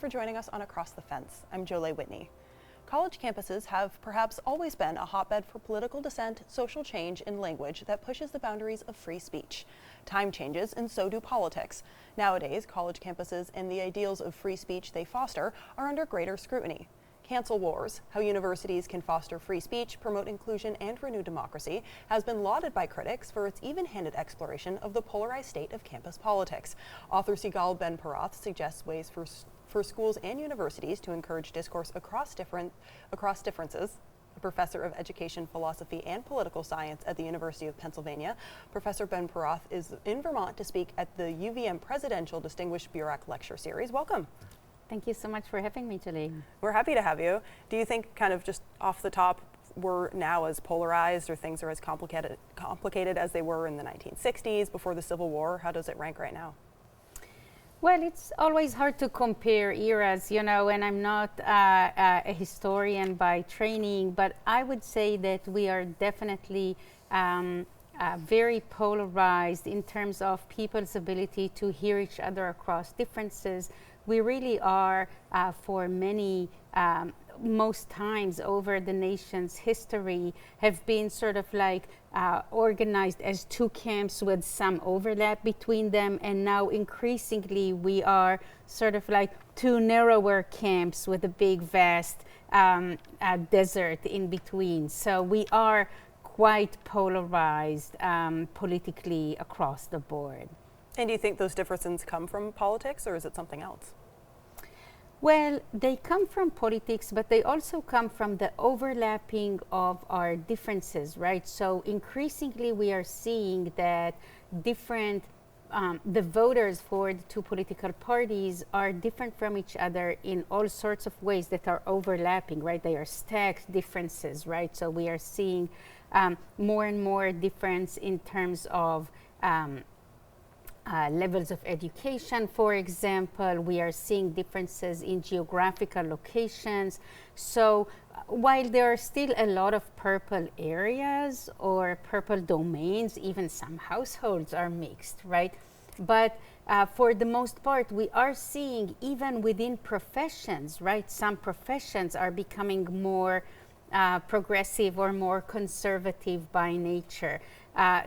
for joining us on Across the Fence. I'm Jolie Whitney. College campuses have perhaps always been a hotbed for political dissent, social change, and language that pushes the boundaries of free speech. Time changes, and so do politics. Nowadays, college campuses and the ideals of free speech they foster are under greater scrutiny. Cancel Wars, how universities can foster free speech, promote inclusion, and renew democracy, has been lauded by critics for its even-handed exploration of the polarized state of campus politics. Author Sigal Ben-Porath suggests ways for schools and universities to encourage discourse across differences. A professor of education, philosophy, and political science at the University of Pennsylvania, Professor Ben-Porath is in Vermont to speak at the UVM Presidential Distinguished Burack Lecture Series. Welcome. Thank you so much for having me today. We're happy to have you. Do you think, kind of just off the top, we're now as polarized or things are as complicated as they were in the 1960s before the Civil War? How does it rank right now? Well, it's always hard to compare eras, you know, and I'm not a historian by training, but I would say that we are definitely very polarized in terms of people's ability to hear each other across differences. We really are, for many, most times over the nation's history, have been sort of like organized as two camps with some overlap between them, and now increasingly we are sort of like two narrower camps with a big, vast desert in between. So we are quite polarized politically across the board. And do you think those differences come from politics, or is it something else? Well, they come from politics, but they also come from the overlapping of our differences, right? So increasingly we are seeing that different, the voters for the two political parties are different from each other in all sorts of ways that are overlapping, right? They are stacked differences, right? So we are seeing more and more difference in terms of levels of education, for example. We are seeing differences in geographical locations. So while there are still a lot of purple areas or purple domains, even some households are mixed, right? But for the most part, we are seeing even within professions, right? Some professions are becoming more progressive or more conservative by nature.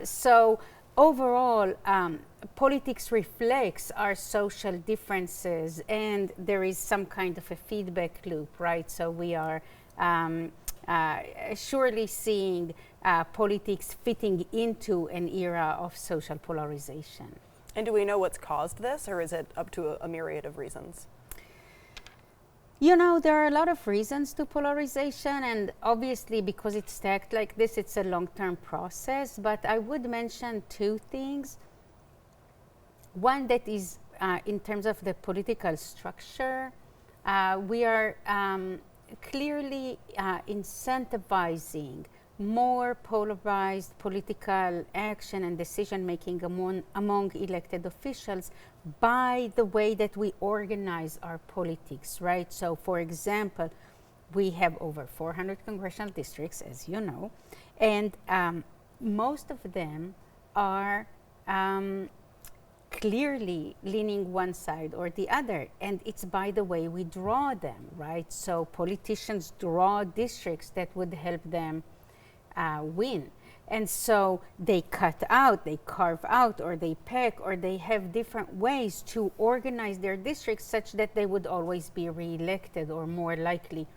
So overall, politics reflects our social differences, and there is some kind of a feedback loop, right? So we are surely seeing politics fitting into an era of social polarization. And do we know what's caused this, or is it up to a myriad of reasons? You know, there are a lot of reasons to polarization, and obviously because it's stacked like this, it's a long-term process, but I would mention two things. One that is in terms of the political structure, we are clearly incentivizing more polarized political action and decision-making among elected officials by the way that we organize our politics, right? So, for example, we have over 400 congressional districts, as you know, and most of them are clearly leaning one side or the other, and it's by the way we draw them, right? So politicians draw districts that would help them win. And so they cut out, they carve out, or they pick, or they have different ways to organize their districts such that they would always be re-elected or more likely.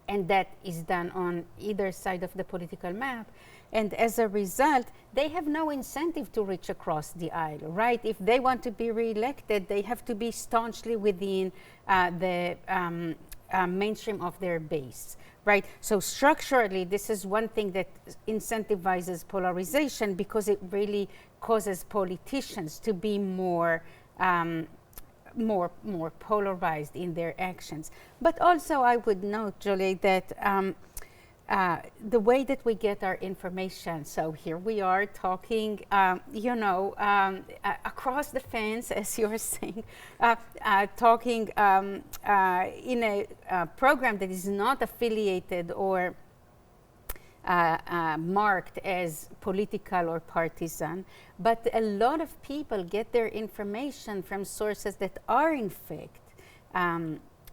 And that is done on either side of the political map. And as a result, they have no incentive to reach across the aisle, right? If they want to be re-elected, they have to be staunchly within the mainstream of their base, right? So structurally, this is one thing that incentivizes polarization, because it really causes politicians to be more polarized in their actions. But also, I would note, Jolie, that the way that we get our information. So here we are talking, across the fence, as you're saying, talking in a program that is not affiliated or marked as political or partisan, but a lot of people get their information from sources that are in fact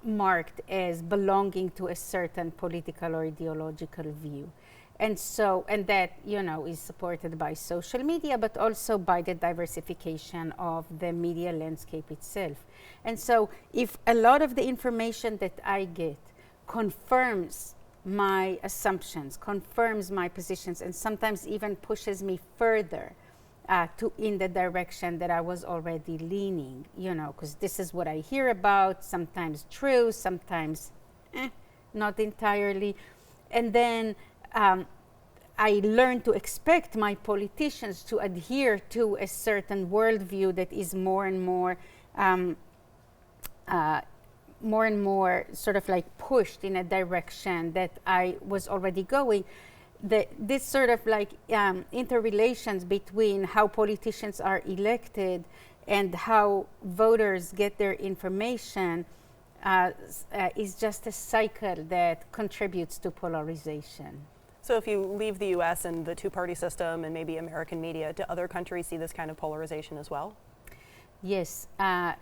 marked as belonging to a certain political or ideological view. And so, and that, is supported by social media, but also by the diversification of the media landscape itself. And so, if a lot of the information that I get confirms my assumptions, confirms my positions, and sometimes even pushes me further in the direction that I was already leaning, because this is what I hear about, sometimes true, sometimes not entirely. And then I learn to expect my politicians to adhere to a certain worldview that is more and more sort of like pushed in a direction that I was already going. This sort of like interrelations between how politicians are elected and how voters get their information is just a cycle that contributes to polarization. So if you leave the US and the two-party system and maybe American media, do other countries see this kind of polarization as well? Yes,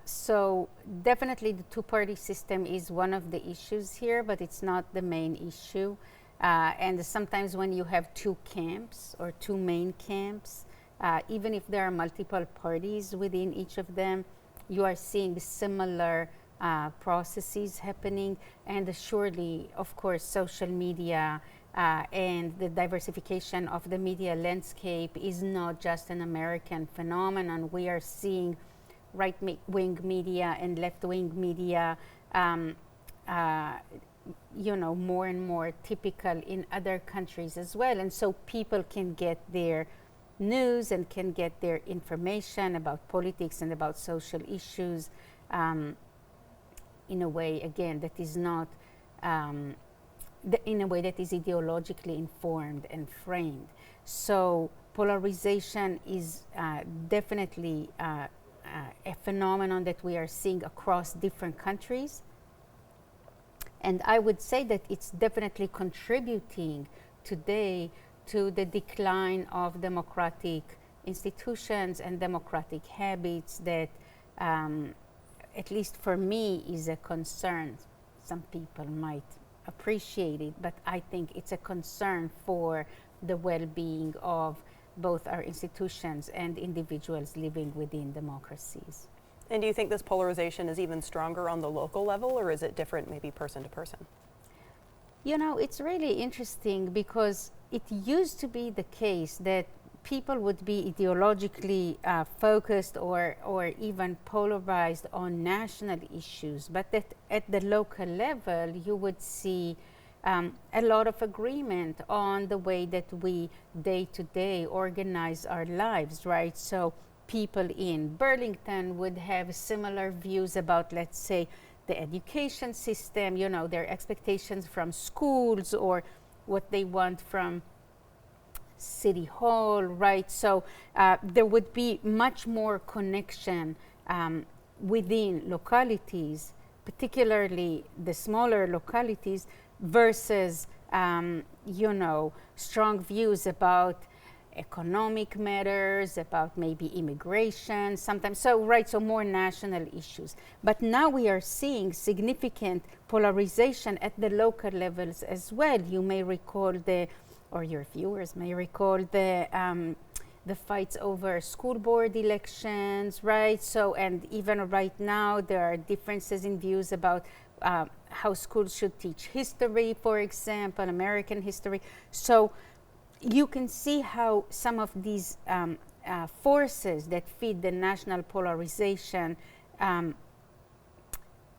so definitely the two-party system is one of the issues here, but it's not the main issue. And sometimes when you have two camps or two main camps, even if there are multiple parties within each of them, you are seeing similar processes happening. And surely, of course, social media and the diversification of the media landscape is not just an American phenomenon. We are seeing right-wing media and left-wing media more and more typical in other countries as well. And so people can get their news and can get their information about politics and about social issues in a way, again, that is not, in a way that is ideologically informed and framed. So polarization is definitely a phenomenon that we are seeing across different countries. And I would say that it's definitely contributing today to the decline of democratic institutions and democratic habits that, at least for me, is a concern. Some people might appreciate it, but I think it's a concern for the well-being of both our institutions and individuals living within democracies. And do you think this polarization is even stronger on the local level, or is it different maybe person to person? It's really interesting because it used to be the case that people would be ideologically focused or even polarized on national issues, but that at the local level you would see a lot of agreement on the way that we day-to-day organize our lives, right? So people in Burlington would have similar views about, let's say, the education system, their expectations from schools or what they want from City Hall, right? So there would be much more connection within localities, particularly the smaller localities, versus, strong views about economic matters, about maybe immigration sometimes. So more national issues. But now we are seeing significant polarization at the local levels as well. You may recall or your viewers may recall the fights over school board elections, right? So, and even right now there are differences in views about how schools should teach history, for example, American history. So you can see how some of these forces that feed the national polarization,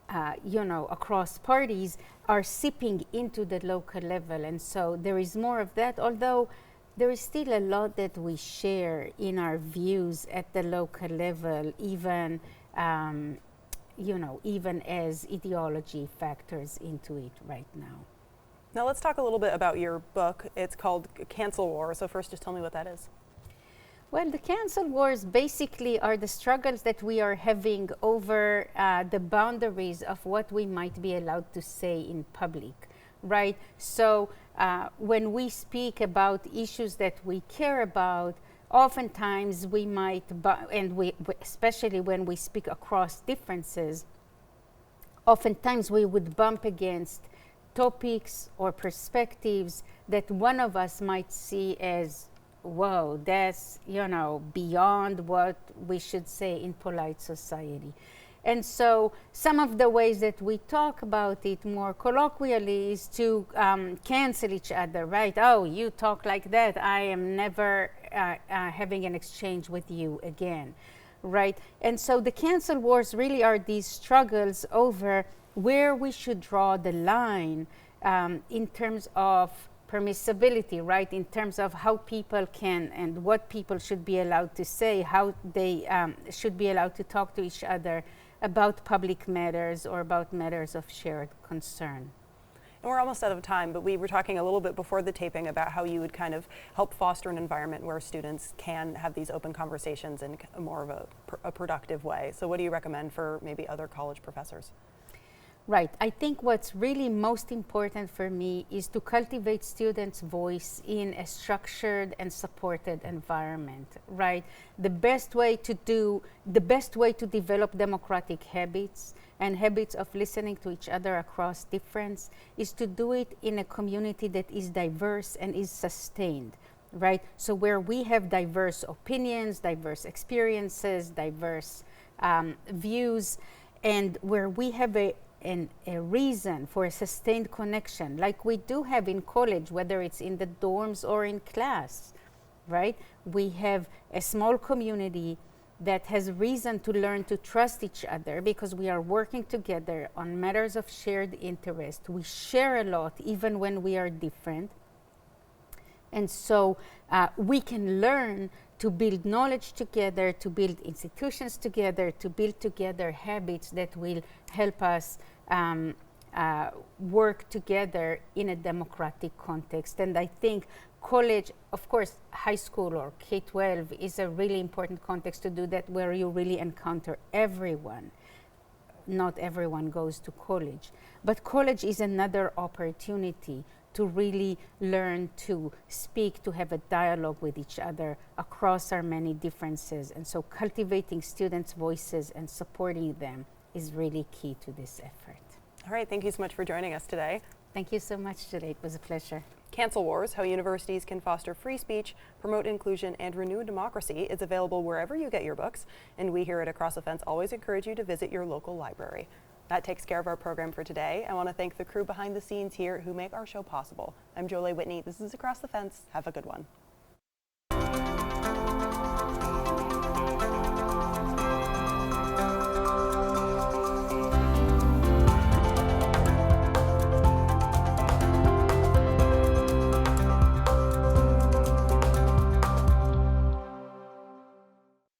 across parties are seeping into the local level. And so there is more of that, although there is still a lot that we share in our views at the local level, even even as ideology factors into it right now. Now let's talk a little bit about your book. It's called Cancel War. So first, just tell me what that is. Well, the cancel wars basically are the struggles that we are having over the boundaries of what we might be allowed to say in public, right? So when we speak about issues that we care about, oftentimes we might, especially when we speak across differences, oftentimes we would bump against topics or perspectives that one of us might see as, whoa, that's, you know, beyond what we should say in polite society. And so some of the ways that we talk about it more colloquially is to cancel each other, right? Oh, you talk like that, I am never having an exchange with you again, right? And so the cancel wars really are these struggles over where we should draw the line in terms of permissibility, right? In terms of how people can and what people should be allowed to say, how they should be allowed to talk to each other about public matters or about matters of shared concern. And we're almost out of time, but we were talking a little bit before the taping about how you would kind of help foster an environment where students can have these open conversations in more of a productive way. So what do you recommend for maybe other college professors? Right. I think what's really most important for me is to cultivate students' voice in a structured and supported environment, right? The best way to develop democratic habits and habits of listening to each other across difference is to do it in a community that is diverse and is sustained, right? So where we have diverse opinions, diverse experiences, diverse views, and where we have a reason for a sustained connection, like we do have in college, whether it's in the dorms or in class, right? We have a small community that has reason to learn to trust each other because we are working together on matters of shared interest. We share a lot even when we are different. And so we can learn to build knowledge together, to build institutions together, to build together habits that will help us work together in a democratic context. And I think college, of course, high school or K-12 is a really important context to do that, where you really encounter everyone. Not everyone goes to college. But college is another opportunity to really learn to speak, to have a dialogue with each other across our many differences. And so cultivating students' voices and supporting them is really key to this effort. All right, thank you so much for joining us today. Thank you so much, Julie. It was a pleasure. Cancel Wars, How Universities Can Foster Free Speech, Promote Inclusion, and Renew Democracy is available wherever you get your books, and we here at Across the Fence always encourage you to visit your local library. That takes care of our program for today. I want to thank the crew behind the scenes here who make our show possible. I'm Jolie Whitney. This is Across the Fence. Have a good one.